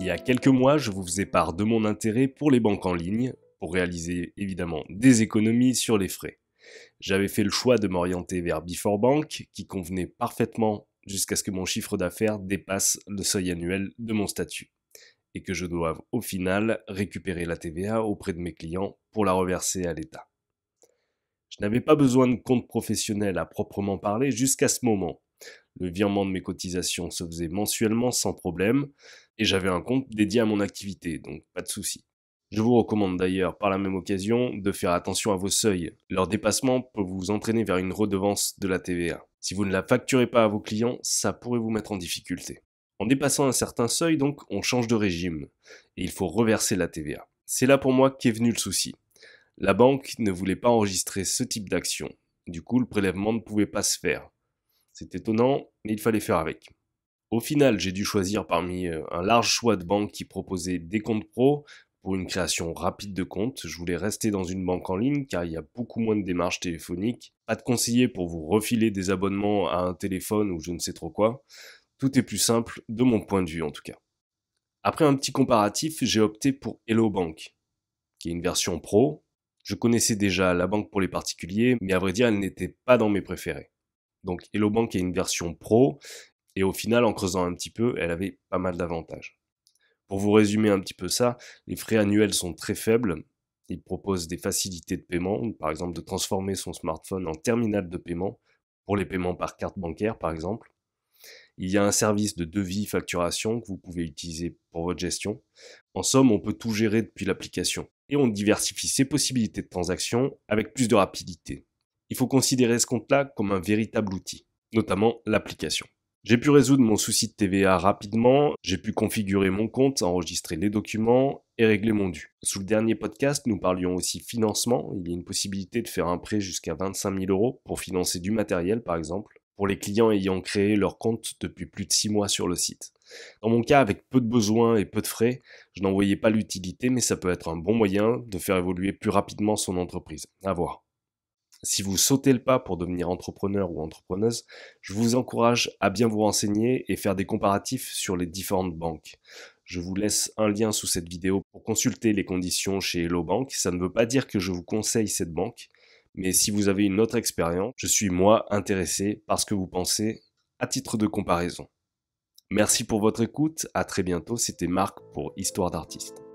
y a quelques mois, je vous faisais part de mon intérêt pour les banques en ligne, pour réaliser évidemment des économies sur les frais. J'avais fait le choix de m'orienter vers Before Bank, qui convenait parfaitement jusqu'à ce que mon chiffre d'affaires dépasse le seuil annuel de mon statut, et que je doive au final récupérer la TVA auprès de mes clients pour la reverser à l'État. Je n'avais pas besoin de compte professionnel à proprement parler jusqu'à ce moment. Le virement de mes cotisations se faisait mensuellement sans problème, et j'avais un compte dédié à mon activité, donc pas de souci. Je vous recommande d'ailleurs par la même occasion de faire attention à vos seuils. Leur dépassement peut vous entraîner vers une redevance de la TVA. Si vous ne la facturez pas à vos clients, ça pourrait vous mettre en difficulté. En dépassant un certain seuil, donc, on change de régime, et il faut reverser la TVA. C'est là pour moi qu'est venu le souci. La banque ne voulait pas enregistrer ce type d'action. Du coup, le prélèvement ne pouvait pas se faire. C'est étonnant, mais il fallait faire avec. Au final, j'ai dû choisir parmi un large choix de banques qui proposaient des comptes pro pour une création rapide de compte. Je voulais rester dans une banque en ligne car il y a beaucoup moins de démarches téléphoniques, pas de conseiller pour vous refiler des abonnements à un téléphone ou je ne sais trop quoi. Tout est plus simple de mon point de vue en tout cas. Après un petit comparatif, j'ai opté pour Hello Bank, qui est une version pro. Je connaissais déjà la banque pour les particuliers, mais à vrai dire, elle n'était pas dans mes préférés. Donc Hello Bank est une version pro, et au final, en creusant un petit peu, elle avait pas mal d'avantages. Pour vous résumer un petit peu ça, les frais annuels sont très faibles. Ils proposent des facilités de paiement, par exemple de transformer son smartphone en terminal de paiement, pour les paiements par carte bancaire par exemple. Il y a un service de devis facturation que vous pouvez utiliser pour votre gestion. En somme, on peut tout gérer depuis l'application. Et on diversifie ses possibilités de transaction avec plus de rapidité. Il faut considérer ce compte-là comme un véritable outil, notamment l'application. J'ai pu résoudre mon souci de TVA rapidement, j'ai pu configurer mon compte, enregistrer les documents et régler mon dû. Sous le dernier podcast, nous parlions aussi financement. Il y a une possibilité de faire un prêt jusqu'à 25 000 € pour financer du matériel par exemple, pour les clients ayant créé leur compte depuis plus de 6 mois sur le site. Dans mon cas, avec peu de besoins et peu de frais, je n'en voyais pas l'utilité, mais ça peut être un bon moyen de faire évoluer plus rapidement son entreprise. À voir. Si vous sautez le pas pour devenir entrepreneur ou entrepreneuse, je vous encourage à bien vous renseigner et faire des comparatifs sur les différentes banques. Je vous laisse un lien sous cette vidéo pour consulter les conditions chez Hello Bank. Ça ne veut pas dire que je vous conseille cette banque, mais si vous avez une autre expérience, je suis moi intéressé par ce que vous pensez à titre de comparaison. Merci pour votre écoute, à très bientôt, c'était Marc pour Histoire d'artiste.